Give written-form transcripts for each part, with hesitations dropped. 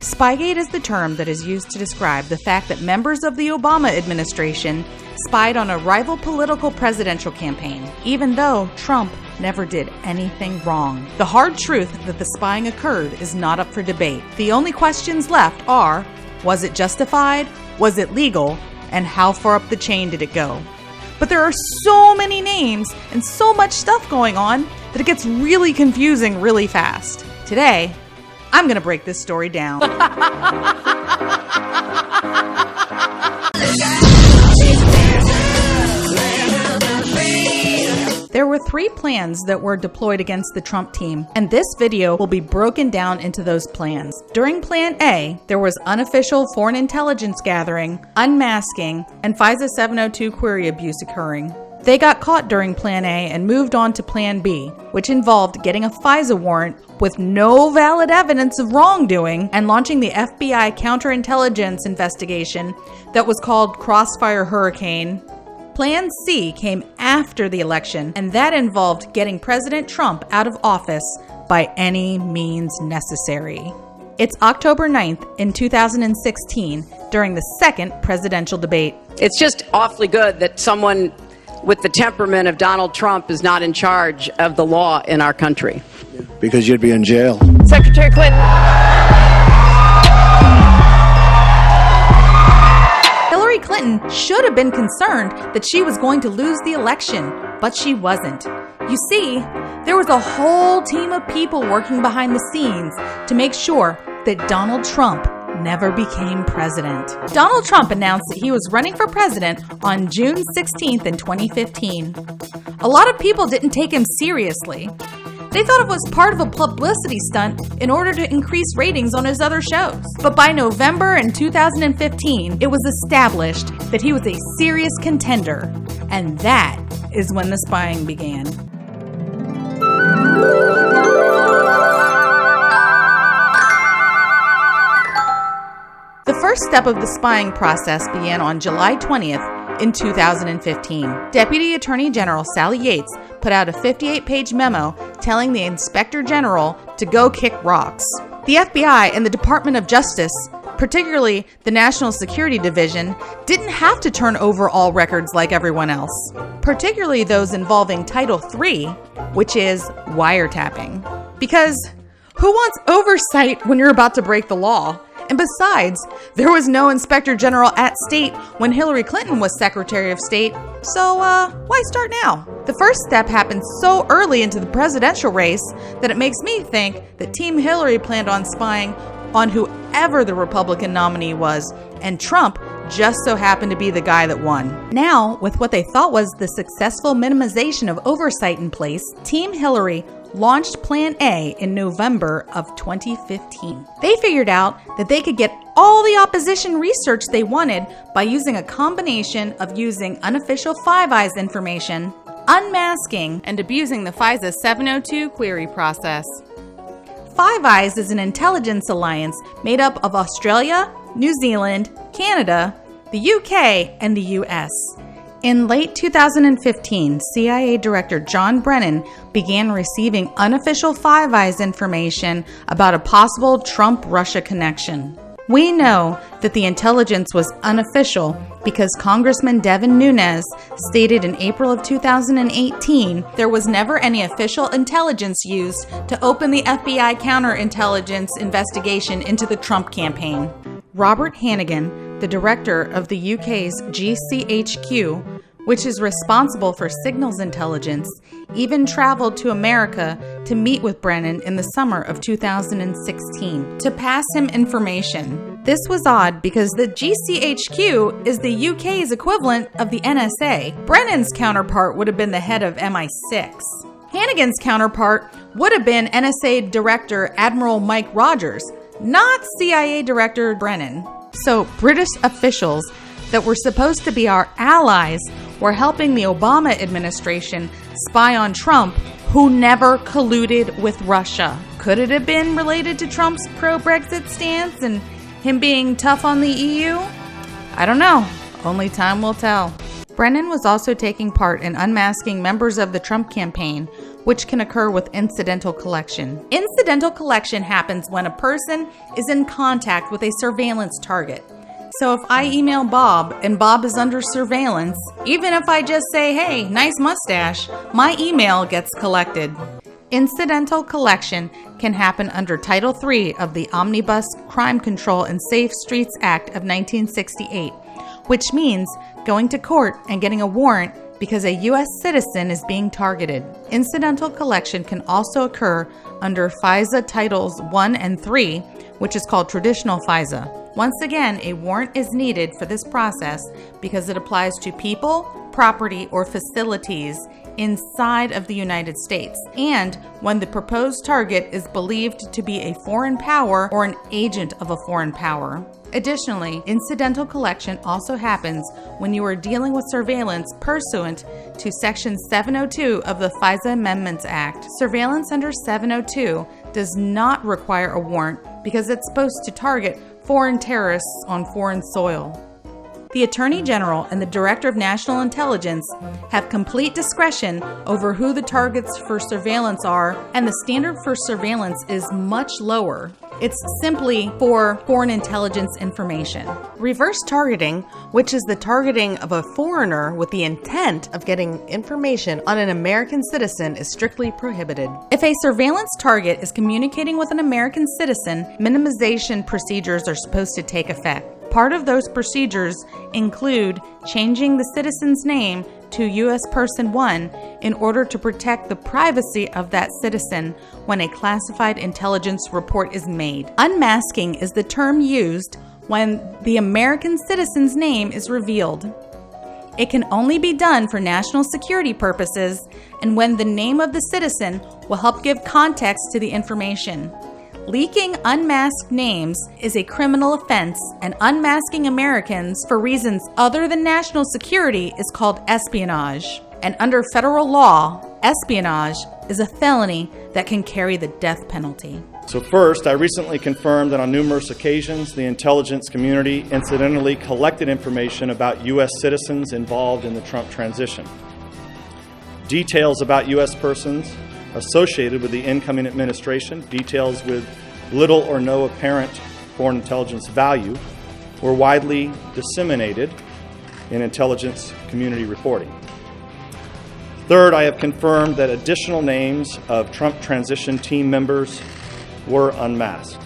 Spygate is the term that is used to describe the fact that members of the Obama administration spied on a rival political presidential campaign, even though Trump never did anything wrong. The hard truth that the spying occurred is not up for debate. The only questions left are, was it justified, was it legal, and how far up the chain did it go? But there are so many names and so much stuff going on that it gets really confusing really fast. Today, I'm going to break this story down. There were 3 plans that were deployed against the Trump team, and this video will be broken down into those plans. During Plan A, there was unofficial foreign intelligence gathering, unmasking, and FISA 702 query abuse occurring. They got caught during Plan A and moved on to Plan B, which involved getting a FISA warrant with no valid evidence of wrongdoing and launching the FBI counterintelligence investigation that was called Crossfire Hurricane. Plan C came after the election, and that involved getting President Trump out of office by any means necessary. It's October 9th in 2016 during the second presidential debate. It's just awfully good that someone with the temperament of Donald Trump is not in charge of the law in our country. Because you'd be in jail. Secretary Clinton. Hillary Clinton should have been concerned that she was going to lose the election, but she wasn't. You see, there was a whole team of people working behind the scenes to make sure that Donald Trump never became president. Donald Trump announced that he was running for president on June 16th in 2015. A lot of people didn't take him seriously. They thought it was part of a publicity stunt in order to increase ratings on his other shows. But by November in 2015, it was established that he was a serious contender, and that is when the spying began. The first step of the spying process began on July 20th in 2015. Deputy Attorney General Sally Yates put out a 58-page memo telling the Inspector General to go kick rocks. The FBI and the Department of Justice, particularly the National Security Division, didn't have to turn over all records like everyone else, particularly those involving Title III, which is wiretapping. Because who wants oversight when you're about to break the law? And besides, there was no Inspector General at state when Hillary Clinton was Secretary of State, so why start now? The first step happened so early into the presidential race that it makes me think that Team Hillary planned on spying on whoever the Republican nominee was, and Trump just so happened to be the guy that won. Now, with what they thought was the successful minimization of oversight in place, Team Hillary launched Plan A in November of 2015. They figured out that they could get all the opposition research they wanted by using a combination of using unofficial Five Eyes information, unmasking, and abusing the FISA 702 query process. Five Eyes is an intelligence alliance made up of Australia, New Zealand, Canada, the UK, and the US. In late 2015, CIA Director John Brennan began receiving unofficial Five Eyes information about a possible Trump-Russia connection. We know that the intelligence was unofficial because Congressman Devin Nunes stated in April of 2018 there was never any official intelligence used to open the FBI counterintelligence investigation into the Trump campaign. Robert Hannigan, the director of the UK's GCHQ, which is responsible for signals intelligence, even traveled to America to meet with Brennan in the summer of 2016 to pass him information. This was odd because the GCHQ is the UK's equivalent of the NSA. Brennan's counterpart would have been the head of MI6. Hannigan's counterpart would have been NSA Director Admiral Mike Rogers, not CIA Director Brennan. So British officials that were supposed to be our allies were helping the Obama administration spy on Trump, who never colluded with Russia. Could it have been related to Trump's pro-Brexit stance and him being tough on the EU? I don't know. Only time will tell. Brennan was also taking part in unmasking members of the Trump campaign which can occur with incidental collection. Incidental collection happens when a person is in contact with a surveillance target. So if I email Bob and Bob is under surveillance, even if I just say, hey, nice mustache, my email gets collected. Incidental collection can happen under Title III of the Omnibus Crime Control and Safe Streets Act of 1968, which means going to court and getting a warrant because a U.S. citizen is being targeted. Incidental collection can also occur under FISA Titles I and III, which is called traditional FISA. Once again, a warrant is needed for this process because it applies to people, property, or facilities inside of the United States, and when the proposed target is believed to be a foreign power or an agent of a foreign power. Additionally, incidental collection also happens when you are dealing with surveillance pursuant to Section 702 of the FISA Amendments Act. Surveillance under 702 does not require a warrant because it's supposed to target foreign terrorists on foreign soil. The Attorney General and the Director of National Intelligence have complete discretion over who the targets for surveillance are, and the standard for surveillance is much lower. It's simply for foreign intelligence information. Reverse targeting, which is the targeting of a foreigner with the intent of getting information on an American citizen, is strictly prohibited. If a surveillance target is communicating with an American citizen, minimization procedures are supposed to take effect. Part of those procedures include changing the citizen's name to U.S. Person 1 in order to protect the privacy of that citizen when a classified intelligence report is made. Unmasking is the term used when the American citizen's name is revealed. It can only be done for national security purposes and when the name of the citizen will help give context to the information. Leaking unmasked names is a criminal offense, and unmasking Americans for reasons other than national security is called espionage. And under federal law, espionage is a felony that can carry the death penalty. So first, I recently confirmed that on numerous occasions, the intelligence community incidentally collected information about U.S. citizens involved in the Trump transition. Details about U.S. persons associated with the incoming administration, details with little or no apparent foreign intelligence value, were widely disseminated in intelligence community reporting. Third, I have confirmed that additional names of Trump transition team members were unmasked.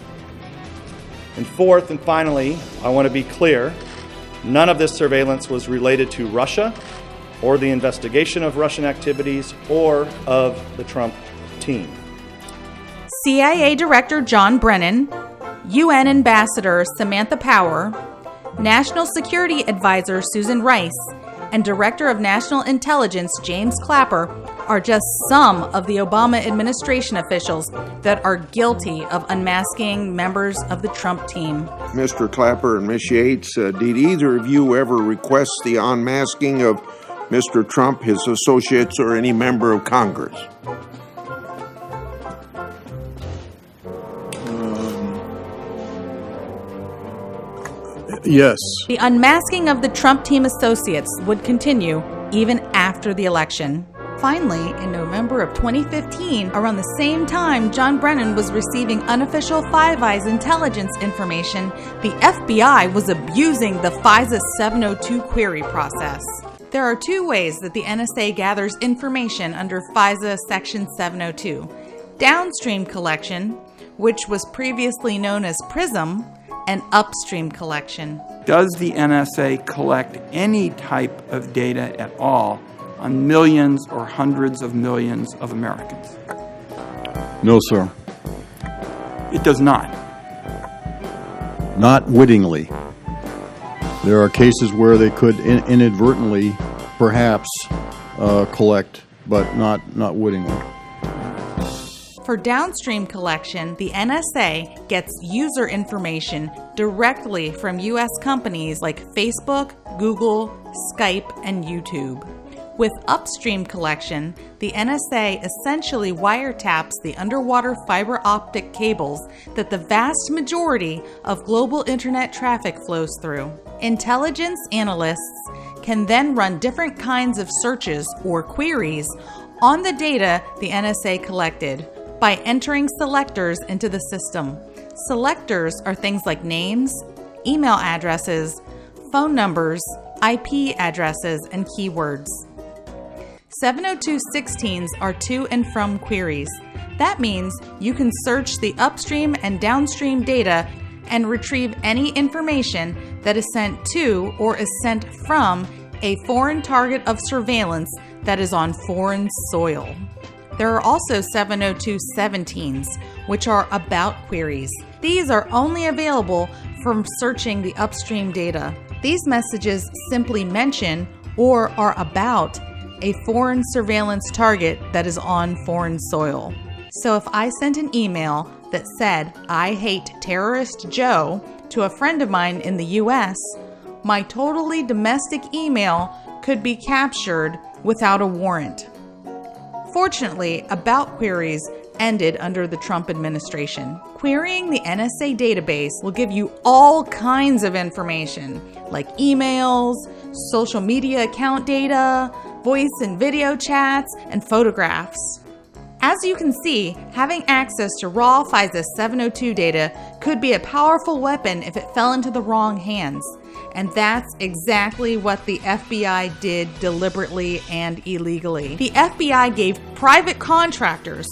And fourth and finally, I want to be clear, none of this surveillance was related to Russia or the investigation of Russian activities or of the Trump team. CIA Director John Brennan, UN Ambassador Samantha Power, National Security Advisor Susan Rice, and Director of National Intelligence James Clapper are just some of the Obama administration officials that are guilty of unmasking members of the Trump team. Mr. Clapper and Ms. Yates, did either of you ever request the unmasking of Mr. Trump, his associates, or any member of Congress? Yes. The unmasking of the Trump team associates would continue even after the election. Finally, in November of 2015, around the same time John Brennan was receiving unofficial Five Eyes intelligence information, the FBI was abusing the FISA 702 query process. There are two ways that the NSA gathers information under FISA Section 702. Downstream collection, which was previously known as PRISM, and upstream collection. Does the NSA collect any type of data at all on millions or hundreds of millions of Americans? No, sir. It does not. Not wittingly. There are cases where they could inadvertently, perhaps, collect, but not wittingly. For downstream collection, the NSA gets user information directly from U.S. companies like Facebook, Google, Skype, and YouTube. With upstream collection, the NSA essentially wiretaps the underwater fiber optic cables that the vast majority of global internet traffic flows through. Intelligence analysts can then run different kinds of searches or queries on the data the NSA collected by entering selectors into the system. Selectors are things like names, email addresses, phone numbers, IP addresses, and keywords. 702.16s are to and from queries. That means you can search the upstream and downstream data and retrieve any information that is sent to or is sent from a foreign target of surveillance that is on foreign soil. There are also 702.17s, which are about queries. These are only available from searching the upstream data. These messages simply mention or are about a foreign surveillance target that is on foreign soil. So if I sent an email that said, "I hate terrorist Joe," to a friend of mine in the US, my totally domestic email could be captured without a warrant. Fortunately, about queries ended under the Trump administration. Querying the NSA database will give you all kinds of information, like emails, social media account data, voice and video chats, and photographs. As you can see, having access to raw FISA 702 data could be a powerful weapon if it fell into the wrong hands. And that's exactly what the FBI did deliberately and illegally. The FBI gave private contractors,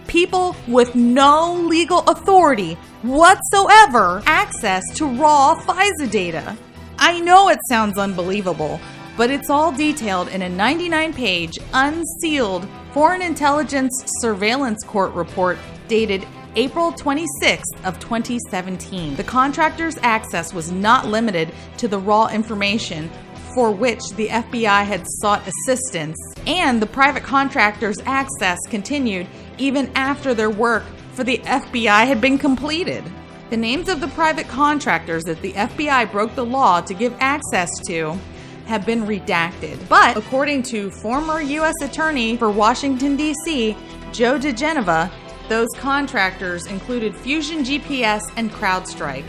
people with no legal authority whatsoever, access to raw FISA data. I know it sounds unbelievable, but it's all detailed in a 99-page, unsealed Foreign Intelligence Surveillance Court report dated April 26th of 2017. The contractor's access was not limited to the raw information for which the FBI had sought assistance, and the private contractor's access continued even after their work for the FBI had been completed. The names of the private contractors that the FBI broke the law to give access to have been redacted. But according to former U.S. Attorney for Washington, D.C., Joe diGenova, those contractors included Fusion GPS and CrowdStrike.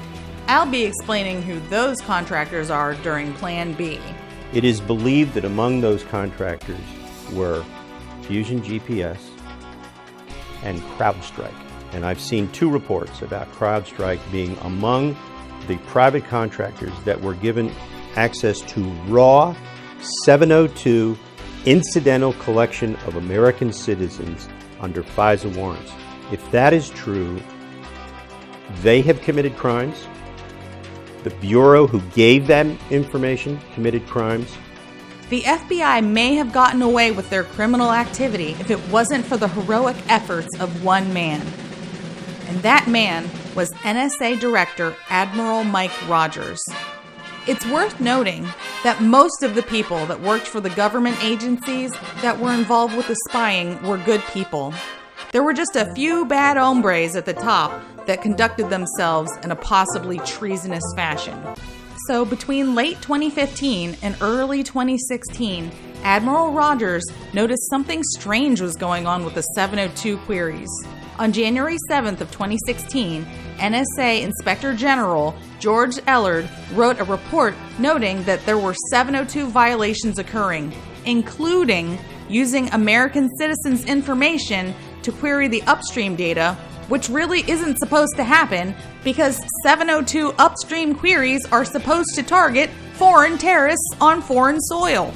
I'll be explaining who those contractors are during Plan B. It is believed that among those contractors were Fusion GPS and CrowdStrike. And I've seen two reports about CrowdStrike being among the private contractors that were given access to raw 702 incidental collection of American citizens under FISA warrants. If that is true, they have committed crimes. The Bureau who gave them information committed crimes. The FBI may have gotten away with their criminal activity if it wasn't for the heroic efforts of one man. And that man was NSA Director Admiral Mike Rogers. It's worth noting that most of the people that worked for the government agencies that were involved with the spying were good people. There were just a few bad hombres at the top that conducted themselves in a possibly treasonous fashion. So between late 2015 and early 2016, Admiral Rogers noticed something strange was going on with the 702 queries. On January 7th of 2016, NSA Inspector General George Ellard wrote a report noting that there were 702 violations occurring, including using American citizens' information to query the upstream data, which really isn't supposed to happen because 702 upstream queries are supposed to target foreign terrorists on foreign soil.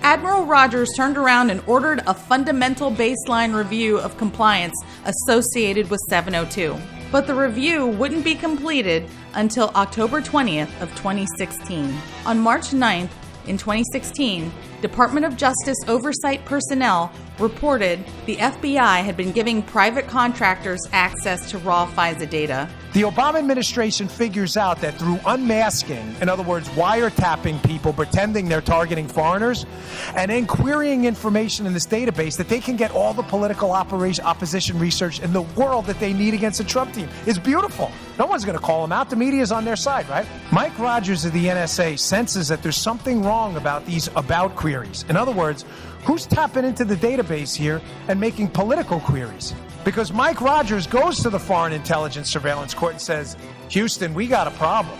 Admiral Rogers turned around and ordered a fundamental baseline review of compliance associated with 702. But the review wouldn't be completed until October 20th of 2016. On March 9th in 2016, Department of Justice oversight personnel reported the FBI had been giving private contractors access to raw FISA data. The Obama administration figures out that through unmasking, in other words, wiretapping people, pretending they're targeting foreigners, and then querying information in this database, that they can get all the political opposition research in the world that they need against the Trump team. It's beautiful. No one's going to call them out. The media's on their side, right? Mike Rogers of the NSA senses that there's something wrong about these about queries. In other words, who's tapping into the database here and making political queries? Because Mike Rogers goes to the Foreign Intelligence Surveillance Court and says, Houston, we got a problem.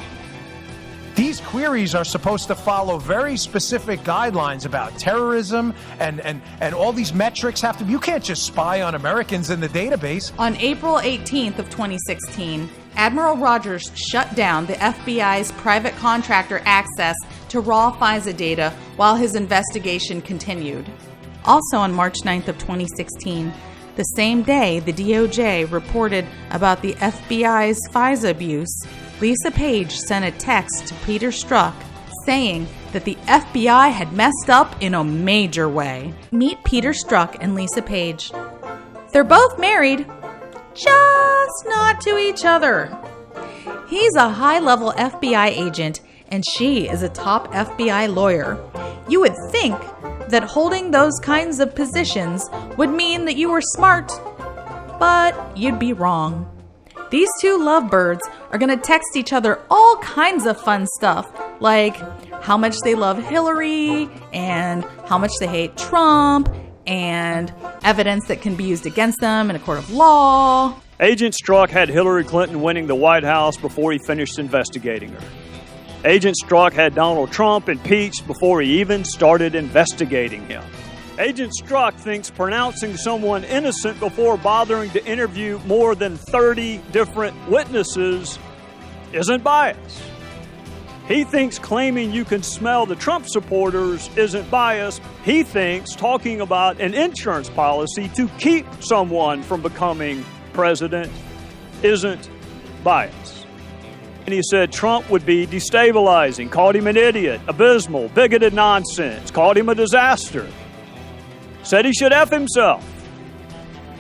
These these queries are supposed to follow very specific guidelines about terrorism, and all these metrics have to be, you can't just spy on Americans in the database. On April 18th of 2016, Admiral Rogers shut down the FBI's private contractor access to raw FISA data while his investigation continued. Also on March 9th of 2016, the same day the DOJ reported about the FBI's FISA abuse, Lisa Page sent a text to Peter Strzok saying that the FBI had messed up in a major way. Meet Peter Strzok and Lisa Page. They're both married, just not to each other. He's a high-level FBI agent and she is a top FBI lawyer. You would think that holding those kinds of positions would mean that you were smart, but you'd be wrong. These two lovebirds are going to text each other all kinds of fun stuff, like how much they love Hillary and how much they hate Trump and evidence that can be used against them in a court of law. Agent Strzok had Hillary Clinton winning the White House before he finished investigating her. Agent Strzok had Donald Trump impeached before he even started investigating him. Agent Strzok thinks pronouncing someone innocent before bothering to interview more than 30 different witnesses isn't bias. He thinks claiming you can smell the Trump supporters isn't bias. He thinks talking about an insurance policy to keep someone from becoming president isn't bias. And he said Trump would be destabilizing, called him an idiot, abysmal, bigoted nonsense, called him a disaster. Said he should F himself.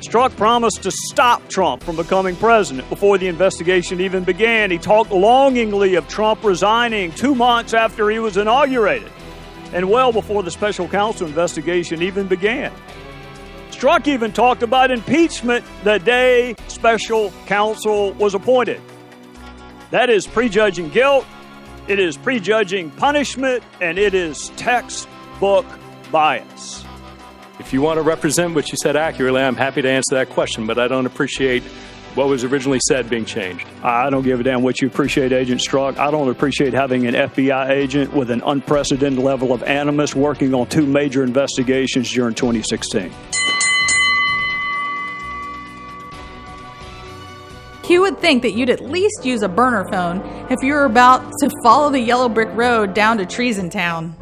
Strzok promised to stop Trump from becoming president before the investigation even began. He talked longingly of Trump resigning 2 months after he was inaugurated and well before the special counsel investigation even began. Strzok even talked about impeachment the day special counsel was appointed. That is prejudging guilt, it is prejudging punishment, and it is textbook bias. If you want to represent what you said accurately, I'm happy to answer that question, but I don't appreciate what was originally said being changed. I don't give a damn what you appreciate, Agent Strzok. I don't appreciate having an FBI agent with an unprecedented level of animus working on 2 major investigations during 2016. You would think that you'd at least use a burner phone if you were about to follow the yellow brick road down to Treasontown.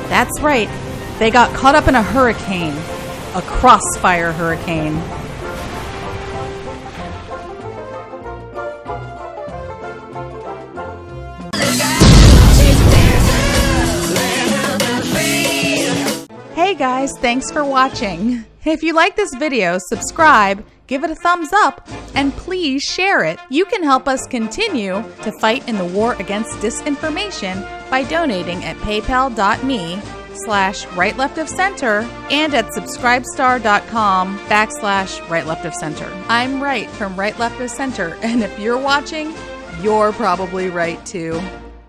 That's right, they got caught up in a hurricane, a crossfire hurricane. Hey guys, thanks for watching. If you like this video, subscribe, give it a thumbs up, and please share it. You can help us continue to fight in the war against disinformation by donating at paypal.me/rightleftofcenter and at subscribestar.com/rightleftofcenter. I'm Right from Right Left of Center, and if you're watching, you're probably right too.